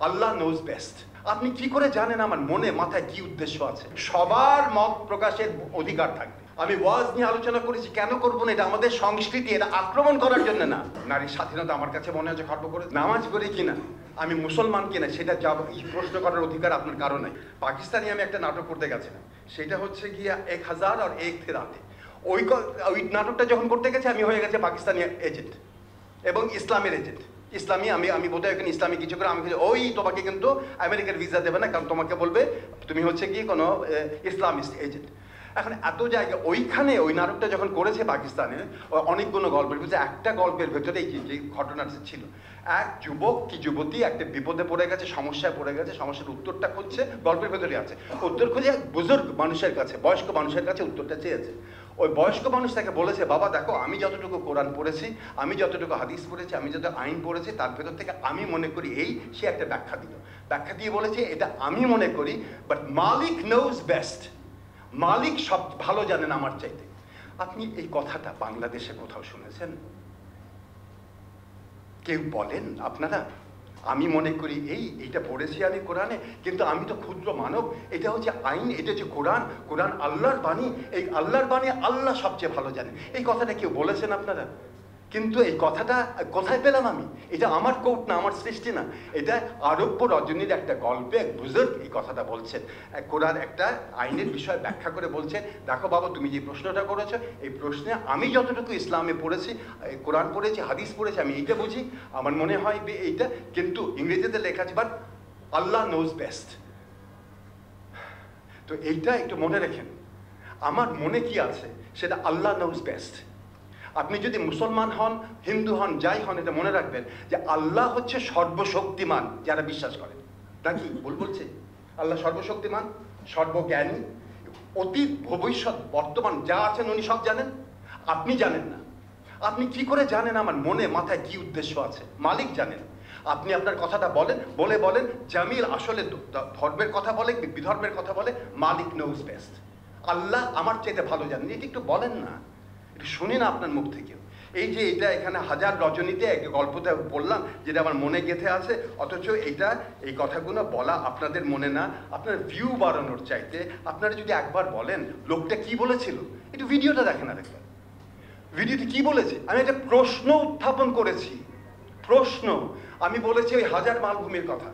আল্লাহ nose best. আপনি কি করে জানেন আমার মনে মাথায় কি উদ্দেশ্য আছে? সবার মত প্রকাশের অধিকার থাকবে। আমি ওয়াজ নিয়ে আলোচনা করেছি, কেন করবো না? এটা আমাদের সংস্কৃতি, এটা আক্রমণ করার জন্য না। নারীর স্বাধীনতা আমার কাছে মনে হচ্ছে খর্ব করে। নামাজ পড়ি কিনা, আমি মুসলমান কিনা, সেটা এই প্রশ্ন করার অধিকার আপনার কারো নাই। পাকিস্তানি আমি একটা নাটক করতে গেছিলাম, সেটা হচ্ছে গিয়া 1000 আর এক রাতে। ওই নাটকটা যখন করতে গেছে আমি হয়ে গেছে পাকিস্তানি এজেন্ট এবং ইসলামের এজেন্ট। ইসলামী আমি বোধহয় এখানে ইসলামী কিছু করে আমি ওই তোমাকে কিন্তু আমেরিকার ভিসা দেবে না, কারণ তোমাকে বলবে তুমি হচ্ছে কি কোনো ইসলামিস্ট এজেন্ট। এখন এত জায়গা ওইখানে ওই নাটকটা যখন করেছে পাকিস্তানে, অনেকগুলো গল্পের ভিতরে একটা গল্পের ভেতরে যে ঘটনাটা ছিল, এক যুবক কি যুবতী একটা বিপদে পড়ে গেছে, সমস্যায় পড়ে গেছে, সমস্যার উত্তরটা খুঁজছে, গল্পের ভেতরে আছে। উত্তর খুঁজে বুজুর্গ মানুষের কাছে, বয়স্ক মানুষের কাছে উত্তরটা চেয়েছে। ওই বয়স্ক মানুষ তাকে বলেছে, বাবা দেখো, আমি যতটুকু কোরআন পড়েছি, আমি যতটুকু হাদিস পড়েছি, আমি যত আইন পড়েছি, তার ভেতর থেকে আমি মনে করি এই। সে একটা ব্যাখ্যা দিল, ব্যাখ্যা দিয়ে বলেছে এটা আমি মনে করি, বাট মালিক নোজ বেস্ট। মালিক সব ভালো জানেন আমার চাইতে। আপনি এই কথাটা বাংলাদেশে কোথাও শুনেছেন? কেউ বলেন আপনারা? আমি মনে করি এইটা পড়েছি আমি কোরআনে, কিন্তু আমি তো ক্ষুদ্র মানব। এটা হচ্ছে আইন, এটা হচ্ছে কোরআন, কোরআন আল্লাহর বাণী। এই আল্লাহর বাণী আল্লাহ সবচেয়ে ভালো জানে। এই কথাটা কেউ বলেছেন আপনারা? কিন্তু এই কথাটা কোথায় পেলাম আমি? এটা আমার কোট না, আমার সৃষ্টি না। এটা আরব্য রজনীর একটা গল্পে এক বুজুর্গ এই কথাটা বলছেন। কোরআন একটা আইনের বিষয় ব্যাখ্যা করে বলছেন, দেখো বাবা, তুমি যে প্রশ্নটা করেছো, এই প্রশ্নে আমি যতটুকু ইসলামে পড়েছি, কোরআন পড়েছি, হাদিস পড়েছি, আমি এইটা বুঝি, আমার মনে হয় এইটা। কিন্তু ইংরেজিতে লেখা আছে, বাট আল্লাহ নোজ বেস্ট। তো এইটা একটু মনে রেখেন, আমার মনে কি আছে সেটা আল্লাহ নোজ বেস্ট। আপনি যদি মুসলমান হন, হিন্দু হন, যাই হন, এটা মনে রাখবেন যে আল্লাহ হচ্ছে সর্বশক্তিমান, যারা বিশ্বাস করেন। নাকি ভুল বলছে? আল্লাহ সর্বশক্তিমান, সর্বজ্ঞানী, অতীত ভবিষ্যৎ বর্তমান যা আছেন উনি সব জানেন, আপনি জানেন না। আপনি কি করে জানেন আমার মনে মাথায় কি উদ্দেশ্য আছে? মালিক জানেন। আপনি আপনার কথাটা বলেন জামিল আসলে ধর্মের কথা বলে, বিধর্মের কথা বলে, মালিক নোজ বেস্ট। আল্লাহ আমার চাইতে ভালো জানেন, এটা একটু বলেন না, একটু শুনি না আপনার মুখ থেকে। এই যে এটা এখানে হাজার রজনীতে একটা গল্পটা বললাম, যেটা আমার মনে গেঁথে আছে, অথচ এই কথাগুলো বলা আপনাদের মনে না। আপনার ভিউ বাড়ানোর চাইতে আপনারা যদি একবার বলেন লোকটা কি বলেছিল, একটু ভিডিওটা দেখেন। আর একবার ভিডিওতে কি বলেছে? আমি একটা প্রশ্ন উত্থাপন করেছি, প্রশ্ন। আমি বলেছি ওই হাজার মালভূমির কথা।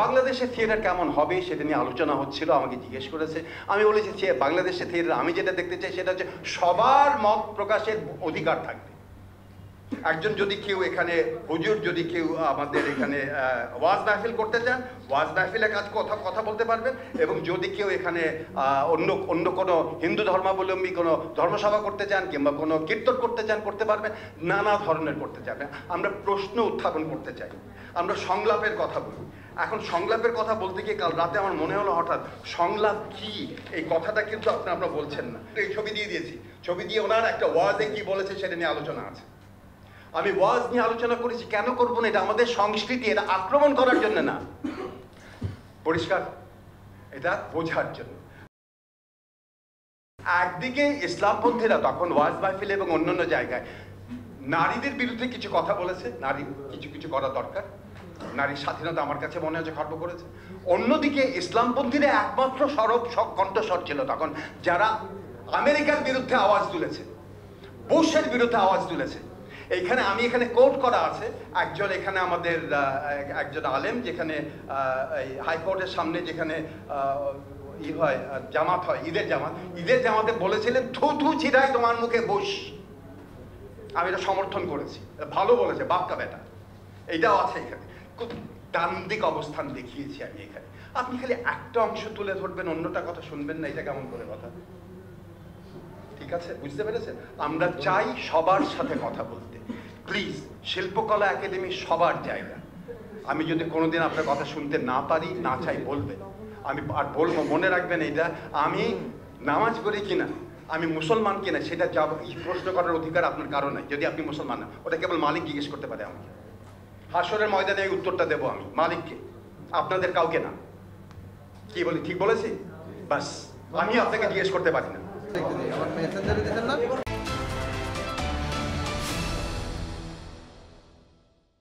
বাংলাদেশের থিয়েটার কেমন হবে সেটা নিয়ে আলোচনা হচ্ছিল, আমাকে জিজ্ঞেস করেছে। আমি বলেছি বাংলাদেশের থিয়েটার আমি যেটা দেখতে চাই সেটা হচ্ছে সবার মত প্রকাশের অধিকার থাকবে। একজন যদি কেউ এখানে হুজুর, যদি কেউ আমাদের এখানে ওয়াজ মাহফিল করতে চান, ওয়াজ মাহফিলের কথা বলতে পারবেন। এবং যদি কেউ এখানে অন্য কোনো হিন্দু ধর্মাবলম্বী কোনো ধর্মসভা করতে চান কিংবা কোনো কীর্তন করতে চান, করতে পারবেন। নানা ধরনের করতে চান। আমরা প্রশ্ন উত্থাপন করতে চাই, আমরা সংলাপের কথা বলি। এখন সংলাপের কথা বলতে গিয়ে কাল রাতে আমার মনে হলো হঠাৎ, সংলাপ কি এই কথাটা কিন্তু আপনারা বলছেন না। এই ছবি দিয়ে দিয়েছি, ছবি দিয়ে ওনার একটা ওয়াজে কি বলেছে সেটা নিয়ে আলোচনা আছে। আমি ওয়াজ নিয়ে আলোচনা করেছি, কেন করবো না? এটা আমাদের সংস্কৃতি, এটা আক্রমণ করার জন্য না, পরিষ্কার, এটা বোঝার জন্য। একদিকে ইসলামপন্থীরা তখন ওয়াজ মাহফিল এবং অন্যান্য জায়গায় নারীদের বিরুদ্ধে কিছু কথা বলেছে, নারী কিছু করা দরকার, নারীর স্বাধীনতা আমার কাছে মনে হচ্ছে খর্ব করেছে। অন্যদিকে ইসলামপন্থীরা একমাত্র কণ্ঠস্বর ছিল তখন, যারা আমেরিকার বিরুদ্ধে আওয়াজ তুলেছে, বুশের বিরুদ্ধে আওয়াজ তুলেছে। আমি এখানে কোট করা আছে, একজন এখানে আমাদের একজন আলেম, যেখানে হাইকোর্টের সামনে যেখানে হয় জামাত হয়, ঈদের জামাতে বলেছিলেন, থু ছিটাই তোমার মুখে বস। আমি এটা সমর্থন করেছি, ভালো বলেছে, বাপকা বেটা। এইটাও আছে এখানে, খুব ডান দিক অবস্থান দেখিয়েছি আমি এখানে। আপনি খালি একটা অংশ তুলে ধরবেন, অন্যটা কথা শুনবেন না, এটা কেমন করে কথা? ঠিক আছে, বুঝতে পেরেছেন? আমরা চাই সবার সাথে কথা বলতে। প্লিজ, শিল্পকলা একাডেমি সবার জায়গা। আমি যদি কোনোদিন আপনার কথা শুনতে না পারি, না চাই, বলবেন। আমি আর বলবো, মনে রাখবেন এটা আমি নামাজ পড়ি কিনা, আমি মুসলমান কিনা, সেটা প্রশ্ন করার অধিকার আপনার কারো নাই, যদি আপনি মুসলমান না। ওটা কেবল মালিক জিজ্ঞেস করতে পারে আমাকে। হাসরের ময়দানে এই উত্তরটা দেবো আমি মালিককে, আপনাদের কাউকে না। কি বলি, ঠিক বলেছি? বাস, আমি আপনাকে জিজ্ঞেস করতে পারি না।